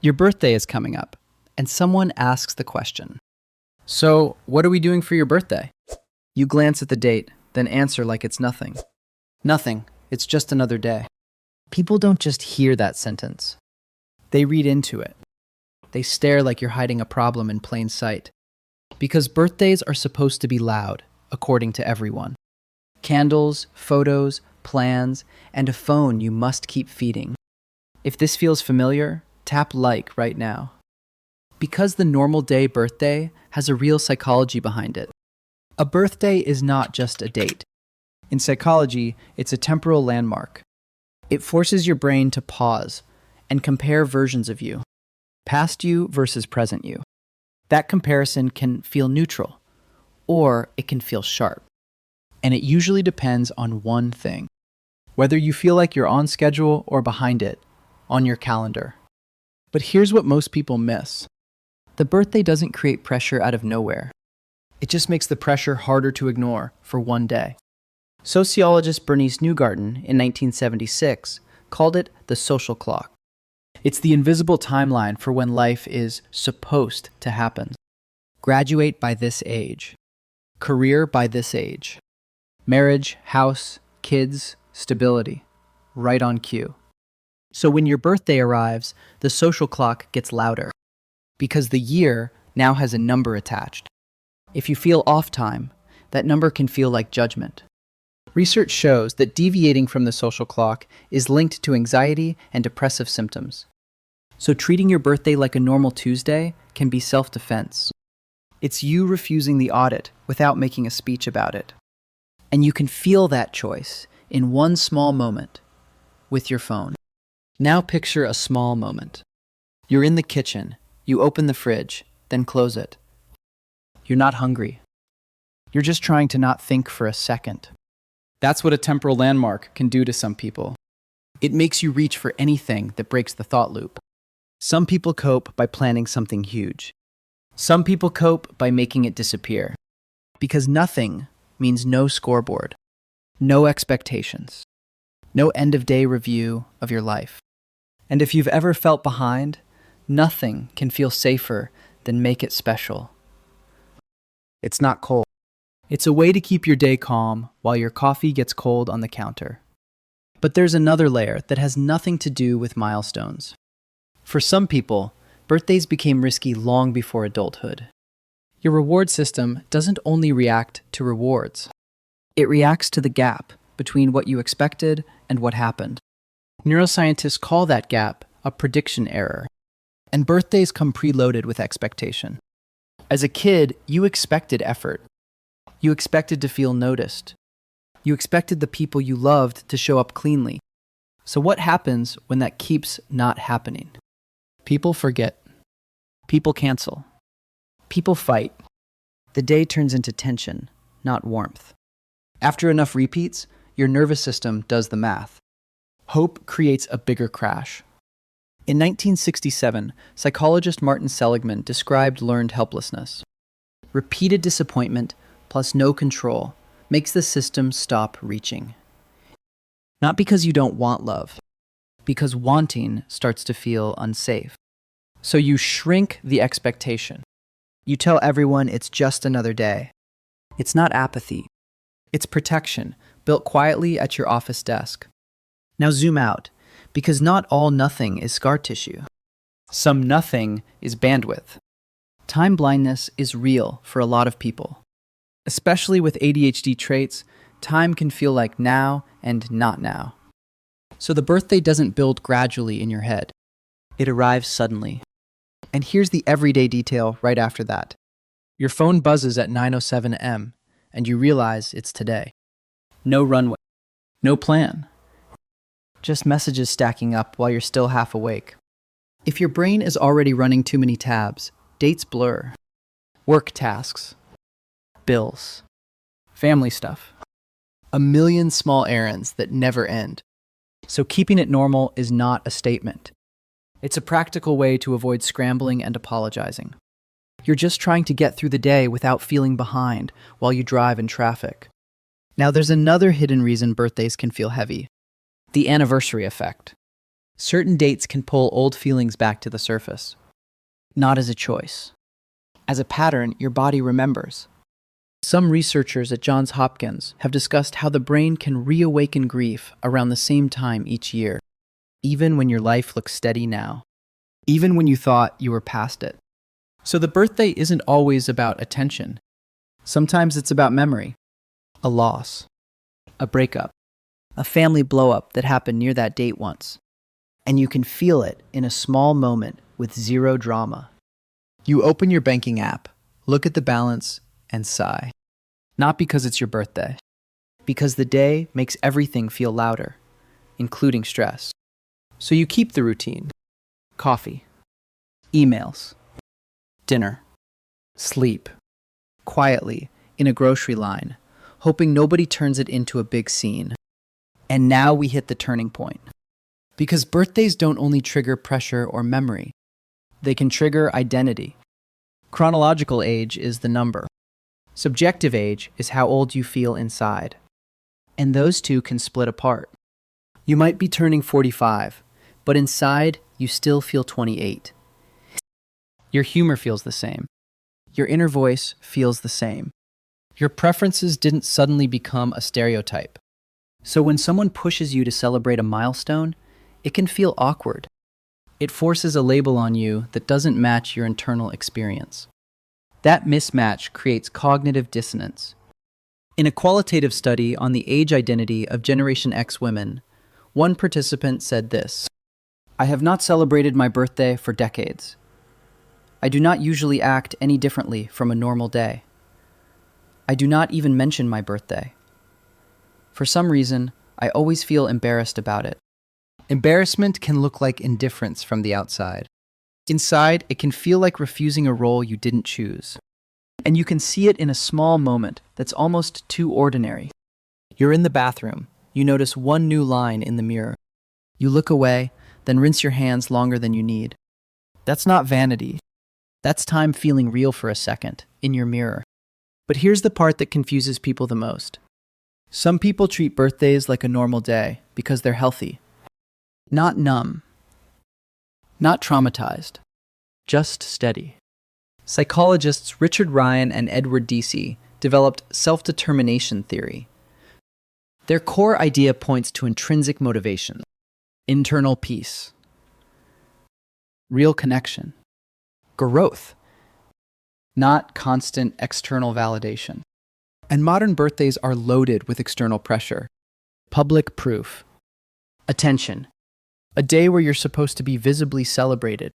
Your birthday is coming up, and someone asks the question, "So, what are we doing for your birthday?" You glance at the date, then answer like it's nothing. Nothing, it's just another day. People don't just hear that sentence. They read into it. They stare like you're hiding a problem in plain sight. Because birthdays are supposed to be loud, according to everyone. Candles, photos, plans, and a phone you must keep feeding. If this feels familiar, tap like right now. Because the normal day birthday has a real psychology behind it. A birthday is not just a date. In psychology, it's a temporal landmark. It forces your brain to pause and compare versions of you, past you versus present you. That comparison can feel neutral, or it can feel sharp. And it usually depends on one thing. Whether you feel like you're on schedule or behind it, on your calendar. But here's what most people miss. The birthday doesn't create pressure out of nowhere. It just makes the pressure harder to ignore for one day. Sociologist Bernice Newgarden in 1976 called it the social clock. It's the invisible timeline for when life is supposed to happen. Graduate by this age. Career by this age. Marriage, house, kids, stability. Right on cue. So when your birthday arrives, the social clock gets louder. Because the year now has a number attached. If you feel off time, that number can feel like judgment. Research shows that deviating from the social clock is linked to anxiety and depressive symptoms. So treating your birthday like a normal Tuesday can be self-defense. It's you refusing the audit without making a speech about it. And you can feel that choice in one small moment with your phone. Now picture a small moment. You're in the kitchen, you open the fridge, then close it. You're not hungry. You're just trying to not think for a second. That's what a temporal landmark can do to some people. It makes you reach for anything that breaks the thought loop. Some people cope by planning something huge. Some people cope by making it disappear. Because nothing means no scoreboard, no expectations, no end-of-day review of your life. And if you've ever felt behind, nothing can feel safer than make it special. It's not cold. It's a way to keep your day calm while your coffee gets cold on the counter. But there's another layer that has nothing to do with milestones. For some people, birthdays became risky long before adulthood. Your reward system doesn't only react to rewards. It reacts to the gap between what you expected and what happened. Neuroscientists call that gap a prediction error. And birthdays come preloaded with expectation. As a kid, you expected effort. You expected to feel noticed. You expected the people you loved to show up cleanly. So what happens when that keeps not happening? People forget. People cancel. People fight. The day turns into tension, not warmth. After enough repeats, your nervous system does the math. Hope creates a bigger crash. In 1967, psychologist Martin Seligman described learned helplessness. Repeated disappointment plus no control makes the system stop reaching. Not because you don't want love, because wanting starts to feel unsafe. So you shrink the expectation. You tell everyone it's just another day. It's not apathy. It's protection, built quietly at your office desk. Now zoom out, because not all nothing is scar tissue. Some nothing is bandwidth. Time blindness is real for a lot of people. Especially with ADHD traits, time can feel like now and not now. So the birthday doesn't build gradually in your head. It arrives suddenly. And here's the everyday detail right after that. Your phone buzzes at 9:07 a.m. and you realize it's today. No runway. No plan. Just messages stacking up while you're still half awake. If your brain is already running too many tabs, dates blur. Work tasks. Bills. Family stuff. A million small errands that never end. So keeping it normal is not a statement. It's a practical way to avoid scrambling and apologizing. You're just trying to get through the day without feeling behind while you drive in traffic. Now there's another hidden reason birthdays can feel heavy. The anniversary effect. Certain dates can pull old feelings back to the surface. Not as a choice. As a pattern, your body remembers. Some researchers at Johns Hopkins have discussed how the brain can reawaken grief around the same time each year, even when your life looks steady now, even when you thought you were past it. So the birthday isn't always about attention. Sometimes it's about memory, a loss, a breakup, a family blow-up that happened near that date once. And you can feel it in a small moment with zero drama. You open your banking app, look at the balance, and sigh. Not because it's your birthday, because the day makes everything feel louder, including stress. So you keep the routine. Coffee, emails, dinner, sleep, quietly in a grocery line, hoping nobody turns it into a big scene. And now we hit the turning point. Because birthdays don't only trigger pressure or memory, they can trigger identity. Chronological age is the number. Subjective age is how old you feel inside. And those two can split apart. You might be turning 45, but inside you still feel 28. Your humor feels the same. Your inner voice feels the same. Your preferences didn't suddenly become a stereotype. So when someone pushes you to celebrate a milestone, it can feel awkward. It forces a label on you that doesn't match your internal experience. That mismatch creates cognitive dissonance. In a qualitative study on the age identity of Generation X women, one participant said this: "I have not celebrated my birthday for decades. I do not usually act any differently from a normal day. I do not even mention my birthday. For some reason, I always feel embarrassed about it." Embarrassment can look like indifference from the outside. Inside, it can feel like refusing a role you didn't choose. And you can see it in a small moment that's almost too ordinary. You're in the bathroom. You notice one new line in the mirror. You look away, then rinse your hands longer than you need. That's not vanity. That's time feeling real for a second, in your mirror. But here's the part that confuses people the most. Some people treat birthdays like a normal day because they're healthy. Not numb, not traumatized, just steady. Psychologists Richard Ryan and Edward Deci developed self-determination theory. Their core idea points to intrinsic motivation, internal peace, real connection, growth, not constant external validation. And modern birthdays are loaded with external pressure, public proof, attention, a day where you're supposed to be visibly celebrated.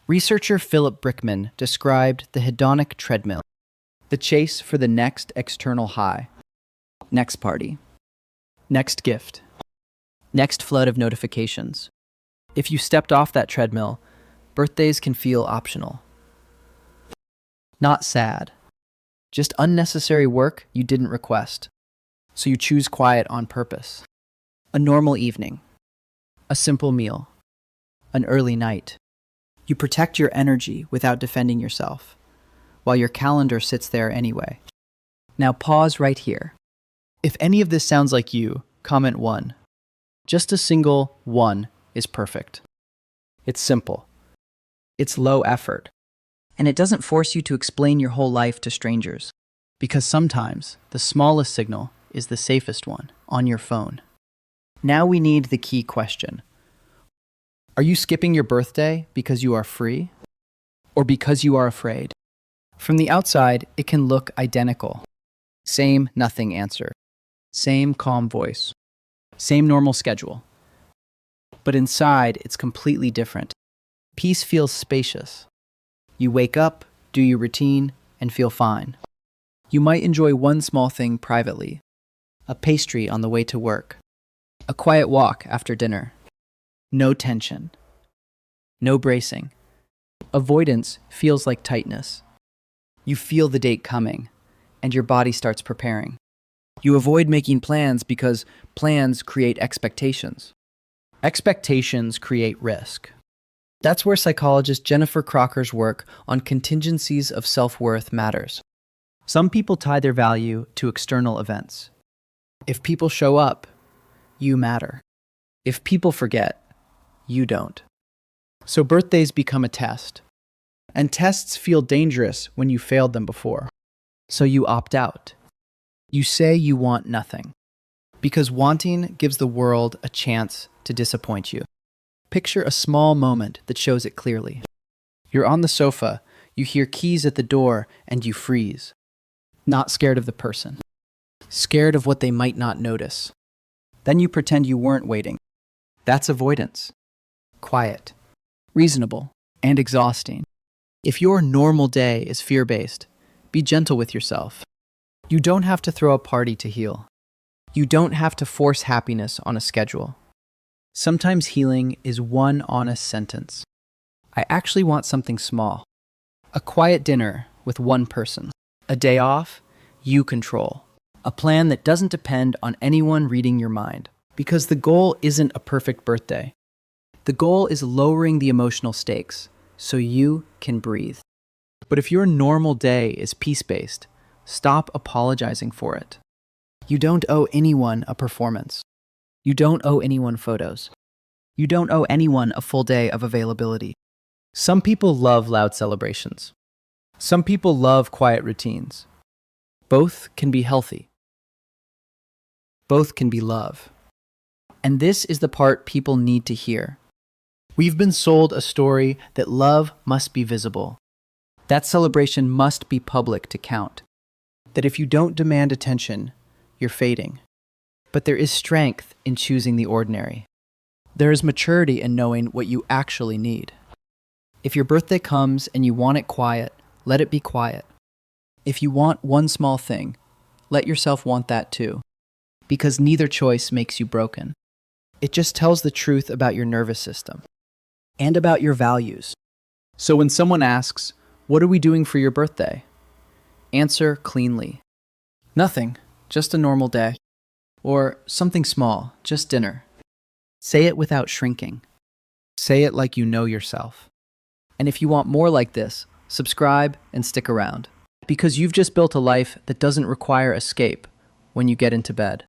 Researcher Philip Brickman described the hedonic treadmill, the chase for the next external high, next party, next gift, next flood of notifications. If you stepped off that treadmill, birthdays can feel optional. Not sad, just unnecessary work you didn't request. So you choose quiet on purpose. A normal evening, a simple meal, an early night. You protect your energy without defending yourself, while your calendar sits there anyway. Now pause right here. If any of this sounds like you, comment 1. Just a single 1 is perfect. It's simple. It's low effort. And it doesn't force you to explain your whole life to strangers. Because sometimes the smallest signal is the safest one on your phone. Now we need the key question. Are you skipping your birthday because you are free? Or because you are afraid? From the outside, it can look identical. Same nothing answer. Same calm voice. Same normal schedule. But inside, it's completely different. Peace feels spacious. You wake up, do your routine, and feel fine. You might enjoy one small thing privately. A pastry on the way to work. A quiet walk after dinner. No tension. No bracing. Avoidance feels like tightness. You feel the date coming, and your body starts preparing. You avoid making plans because plans create expectations. Expectations create risk. That's where psychologist Jennifer Crocker's work on contingencies of self-worth matters. Some people tie their value to external events. If people show up, you matter. If people forget, You don't. So birthdays become a test. And tests feel dangerous when you failed them before. So you opt out. You say you want nothing. Because wanting gives the world a chance to disappoint you. Picture a small moment that shows it clearly. You're on the sofa, you hear keys at the door, and you freeze. Not scared of the person. Scared of what they might not notice. Then you pretend you weren't waiting. That's avoidance. Quiet, reasonable, and exhausting. If your normal day is fear-based, be gentle with yourself. You don't have to throw a party to heal. You don't have to force happiness on a schedule. Sometimes healing is one honest sentence. I actually want something small. A quiet dinner with one person. A day off you control. A plan that doesn't depend on anyone reading your mind. Because the goal isn't a perfect birthday. The goal is lowering the emotional stakes so you can breathe. But if your normal day is peace-based, stop apologizing for it. You don't owe anyone a performance. You don't owe anyone photos. You don't owe anyone a full day of availability. Some people love loud celebrations. Some people love quiet routines. Both can be healthy. Both can be love. And this is the part people need to hear. We've been sold a story that love must be visible. That celebration must be public to count. That if you don't demand attention, you're fading. But there is strength in choosing the ordinary. There is maturity in knowing what you actually need. If your birthday comes and you want it quiet, let it be quiet. If you want one small thing, let yourself want that too. Because neither choice makes you broken. It just tells the truth about your nervous system. And about your values. So when someone asks, "What are we doing for your birthday?" Answer cleanly. Nothing, just a normal day. Or something small, just dinner. Say it without shrinking. Say it like you know yourself. And if you want more like this, subscribe and stick around. Because you've just built a life that doesn't require escape when you get into bed.